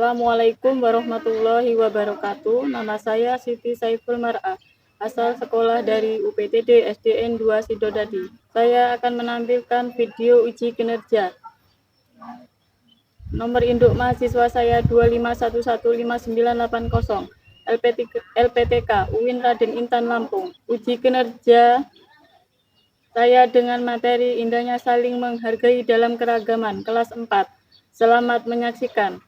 Assalamualaikum warahmatullahi wabarakatuh. Nama saya Siti Saiful Mar'ah, asal sekolah dari UPTD SDN 2 Sidodadi. Saya akan menampilkan video uji kinerja. Nomor induk mahasiswa saya 2511590 LPTK UIN Raden Intan Lampung. Uji kinerja saya dengan materi indahnya saling menghargai dalam keragaman, kelas 4. Selamat menyaksikan.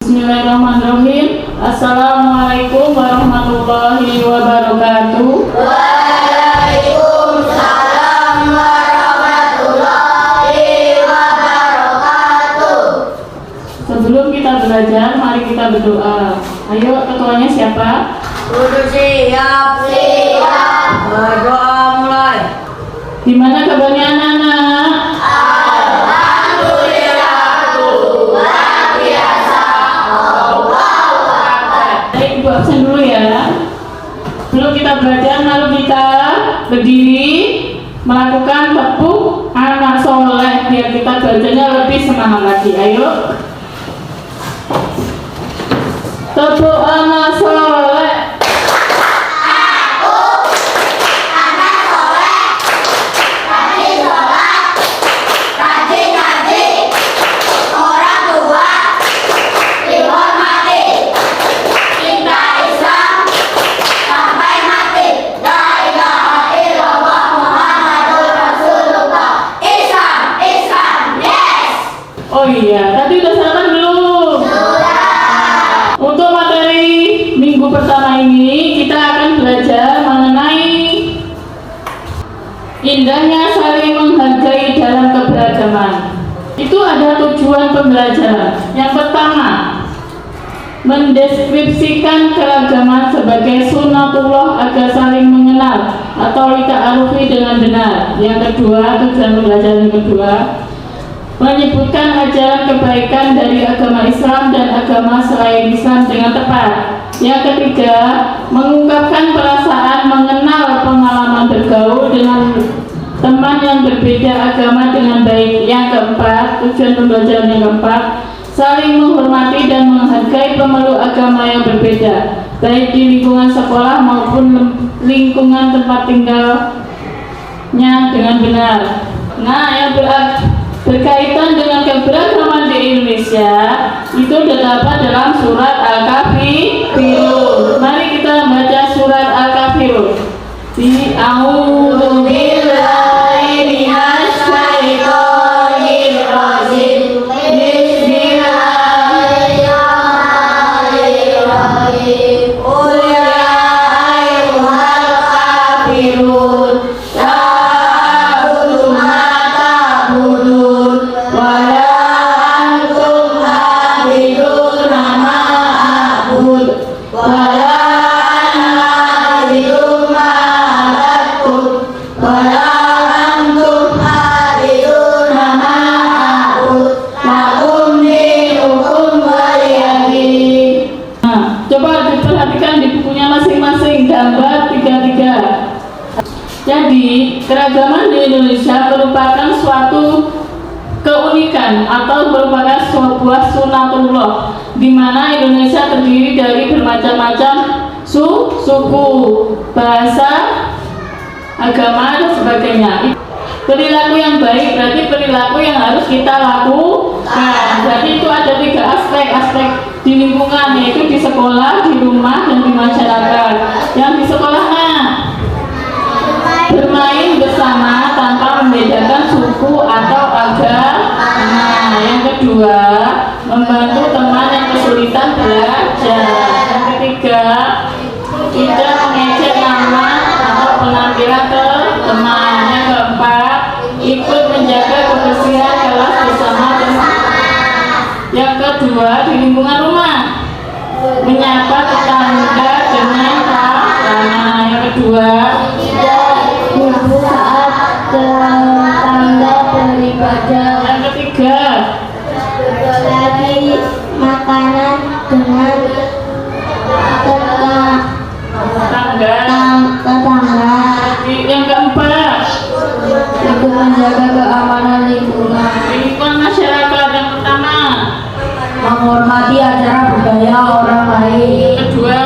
Bismillahirrahmanirrahim. Assalamualaikum warahmatullahi wabarakatuh. Waalaikumsalam warahmatullahi wabarakatuh. Sebelum kita belajar, mari kita berdoa. Ayo, ketuanya siapa? Udah siap. Berdoa mulai. Gimana kabarnya anak-anak? Ibu absen dulu ya. Sebelum kita belajar, mari kita berdiri melakukan tepuk anak soleh biar kita belajarnya lebih semangat lagi. Ayo, tepuk anak soleh. Aku anak soleh, rajin sholat, rajin ngaji, orang tua dihormati, cinta Islam sampai mati. La ilaha illallah Muhammadur Rasulullah. Islam, yes. Oh iya, tadi udah sarapan belum? Untuk materi minggu pertama ini kita akan belajar mengenai indahnya saling menghargai dalam keberagaman. Itu ada tujuan pembelajaran. Yang pertama, mendeskripsikan keragaman sebagai sunatullah agar saling mengenal atau lita'arufi dengan benar. Yang kedua, tujuan pembelajaran kedua, menyebutkan ajaran kebaikan dari agama Islam dan agama selain Islam dengan tepat. Yang ketiga, mengungkapkan perasaan mengenal pengalaman bergaul dengan teman yang berbeda agama dengan baik. Yang keempat, tujuan pembelajaran yang keempat, saling menghormati dan menghargai pemeluk agama yang berbeda, baik di lingkungan sekolah maupun lingkungan tempat tinggalnya dengan benar. Nah, yang berkaitan dengan keberagaman di Indonesia itu terdapat dalam surat Al-Kafirun. Mari kita baca surat Al-Kafirun. A'udzu billahi minasy syaithanir rajim. Bismillahirrahmanirrahim. Qul ya ayyuhal kafirun la a'budu ma ta'budun wa la antum 'abiduna ma a'bud wa la ana 'abidu ma 'abadtum wa la antum 'abiduna ma a'bud lakum dinukum waliyadin. Nah, coba diperhatikan di bukunya masing-masing gambar 33. Jadi, keragaman di Indonesia merupakan suatu keunikan atau merupakan sebuah sunatullah di mana Indonesia terdiri dari bermacam-macam suku, bahasa, agama, dan sebagainya. Perilaku yang baik berarti perilaku yang harus kita lakukan. Berarti itu ada 3 aspek di lingkungan, yaitu di sekolah, di rumah, dan di masyarakat. Yang di sekolah, bermain bersama tanpa membedakan suku atau agama. Yang kedua, membantu teman yang kesulitan belajar. Yang ketiga, tidak mengejek nama atau penampilan teman. Yang keempat, ikut menjaga kebersihan kelas bersama teman. Yang kedua, di lingkungan rumah, menyapa tetangga dengan ramah. Yang kedua, Ibu saat tetangga beribadah. yang ketiga, Berbagi makanan dengan tetangga. yang keempat, Ikut menjaga keamanan lingkungan. lingkungan masyarakat. Yang pertama, menghormati acara budaya orang lain. Kedua,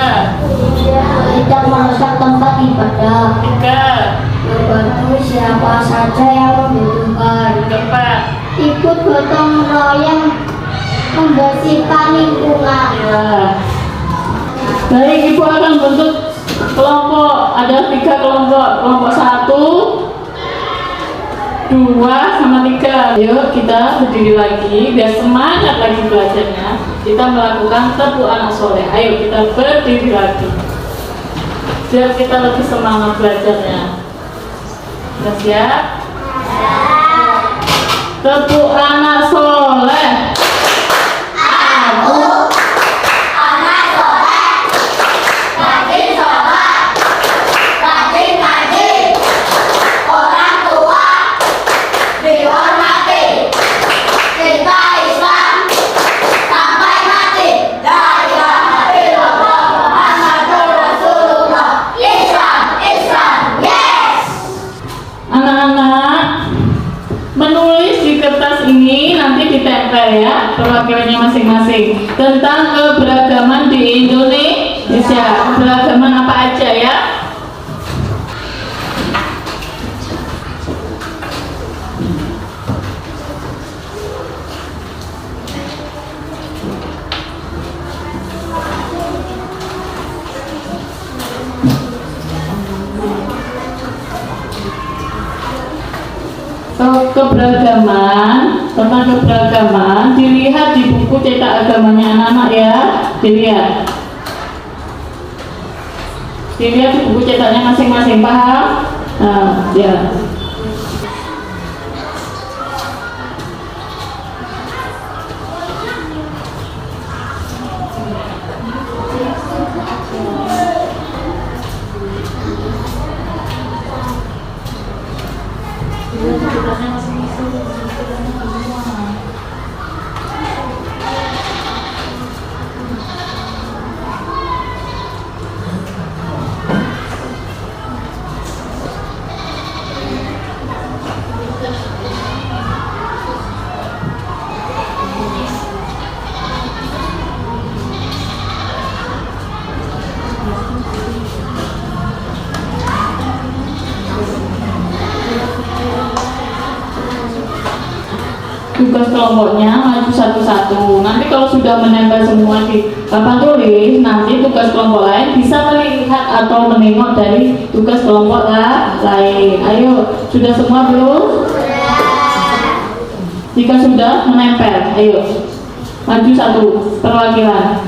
Tidak merusak tempat ibadah. tiga, Membantu siapa saja yang membutuhkan. keempat. Ikut gotong royong membersihkan lingkungan. Ya. Baik, Ibu akan bentuk kelompok. Ada 3 kelompok. Kelompok 1, 2, sama 3. Yuk kita berdiri lagi biar semangat lagi belajarnya. Kita melakukan tepuk anak soleh. Ayo kita berdiri lagi biar kita lebih semangat belajarnya. Sudah siap? Tepuk anak soleh. Anak-anak menulis di kertas ini nanti ditempel ya perwakilannya masing-masing tentang keberagaman di Indonesia. Keberagaman apa aja ya? Tentang keberagaman dilihat di buku cetak agamanya anak-anak ya, dilihat di buku cetaknya masing-masing, paham? Nah, ya. Tugas kelompoknya maju satu-satu. Nanti kalau sudah menempel semua di papan tulis, nanti tugas kelompok lain bisa melihat atau menengok dari tugas kelompok lain. Ayo, sudah semua belum? Jika sudah menempel, ayo maju satu perwakilan.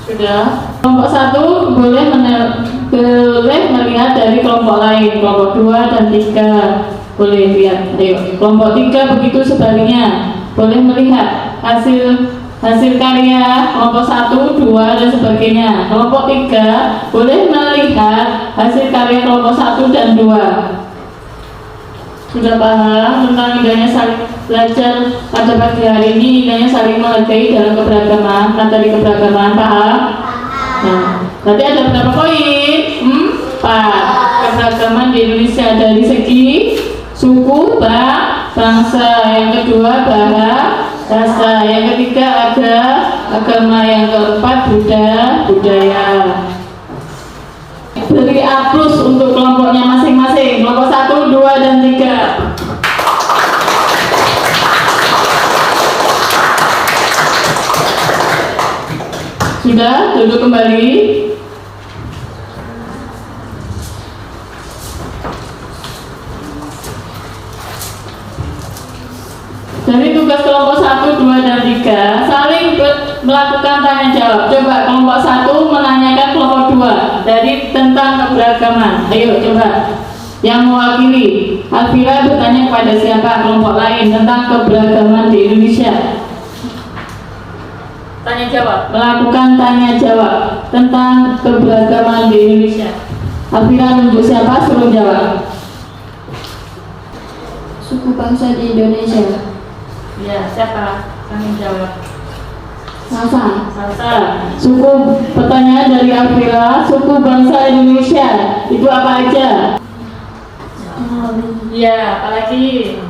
Sudah. Kelompok 1 boleh melihat dari kelompok lain. Kelompok 2 dan 3 boleh lihat. Ayo. Kelompok 3 begitu sebaliknya, boleh melihat hasil karya kelompok 1, 2 dan sebagainya. Kelompok 3 boleh melihat hasil karya kelompok 1 dan 2. Sudah paham tentang indahnya saling belajar pada pagi hari ini? Indahnya saling menghargai dalam keberagaman, materi keberagaman, paham? Nah, berarti ada berapa poin? 4. Keberagaman di Indonesia dari segi suku, bangsa. Yang kedua bahasa. Yang ketiga agama. Yang keempat budaya. Beri A+ untuk kelompoknya masing-masing. Kelompok 1, 2, dan 3. Sudah, duduk kembali. Dari melakukan tanya jawab. Coba kelompok 1 menanyakan kelompok 2 dari tentang keberagaman. Ayo coba. Yang mewakili, Alvira bertanya kepada siapa kelompok lain tentang keberagaman di Indonesia. Tanya jawab. Melakukan tanya jawab tentang keberagaman di Indonesia. Alvira nunjuk siapa, suruh jawab. Suku bangsa di Indonesia. Ya, siapa? Tanya jawab. Salsa. Salsa. Suku, pertanyaan dari Alvira, suku bangsa Indonesia itu apa aja? Ya, apalagi?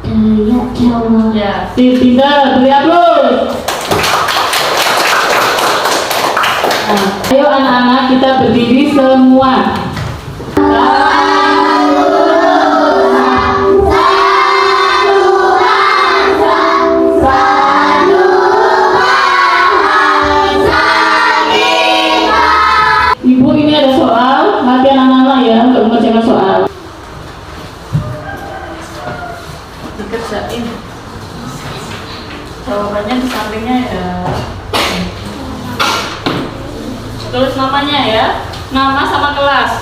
Dayak, Jawa. Ya, pintar, beri aplaus. Nah, ayo anak-anak kita berdiri semua. Ibu, ini ada soal, latihan anak-anak ya untuk mengerjakan soal. Dikerjain. Jawabannya di sampingnya ya. Tulis namanya ya, nama sama kelas.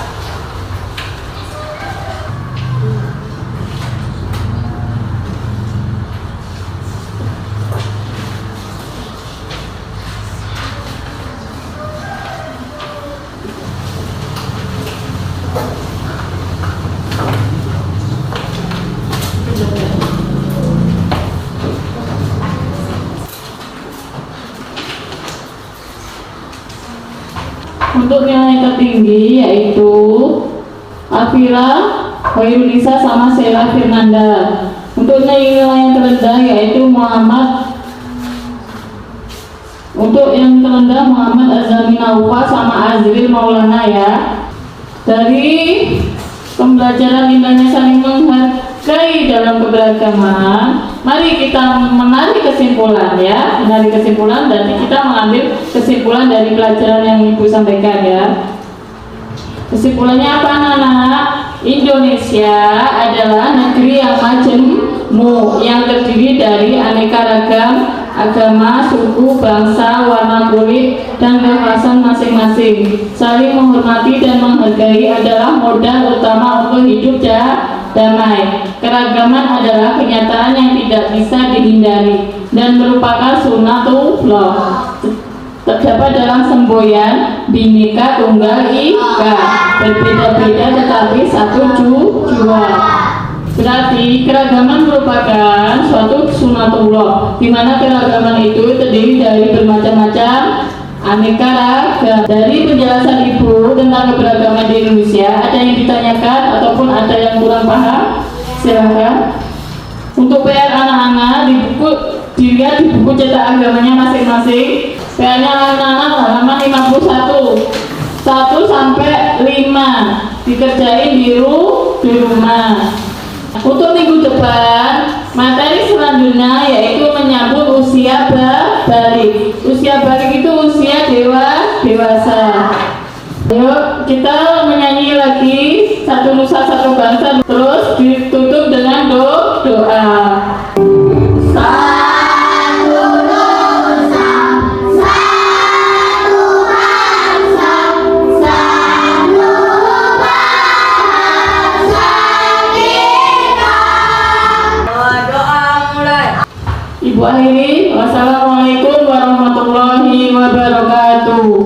Untuk nilai tertinggi yaitu Alvira, Hoirunisa sama Sheila Firnanda. Untuk nilai yang terendah yaitu Muhammad. Untuk yang terendah Muhammad Azami Naufa sama Azril Maulana ya. Dari pembelajaran indahnya saling menghargai dalam keberagaman, mari kita menarik kesimpulan ya, menarik kesimpulan dan kita mengambil kesimpulan dari pelajaran yang Ibu sampaikan ya. Kesimpulannya apa anak-anak? Indonesia adalah negeri yang majemuk, yang terdiri dari aneka ragam agama, suku, bangsa, warna kulit, dan kekhasan masing-masing. Saling menghormati dan menghargai adalah modal utama untuk hidup damai. Keragaman adalah kenyataan yang tidak bisa dihindari dan merupakan sunnatullah. Terdapat dalam semboyan Bhinneka Tunggal Ika, berbeda-beda tetapi satu jua. Berarti keragaman merupakan suatu sunatullah, di mana keragaman itu terdiri dari bermacam-macam aneka ragam. Dari penjelasan Ibu tentang keberagaman di Indonesia, ada yang ditanyakan ataupun ada yang kurang paham? Silahkan. Untuk PR anak-anak di buku, dilihat di buku cetak agamanya masing-masing. PR-nya anak-anak halaman 51 1 sampai 5 dikerjain di rumah. Untuk minggu depan, materi selanjutnya yaitu menyambut usia balik. Usia balik itu usia dewasa. Ayo kita menyanyi lagi Satu Nusa Satu Bangsa, terus ditutup dengan doa. Ibu akhiri, wassalamualaikum warahmatullahi wabarakatuh.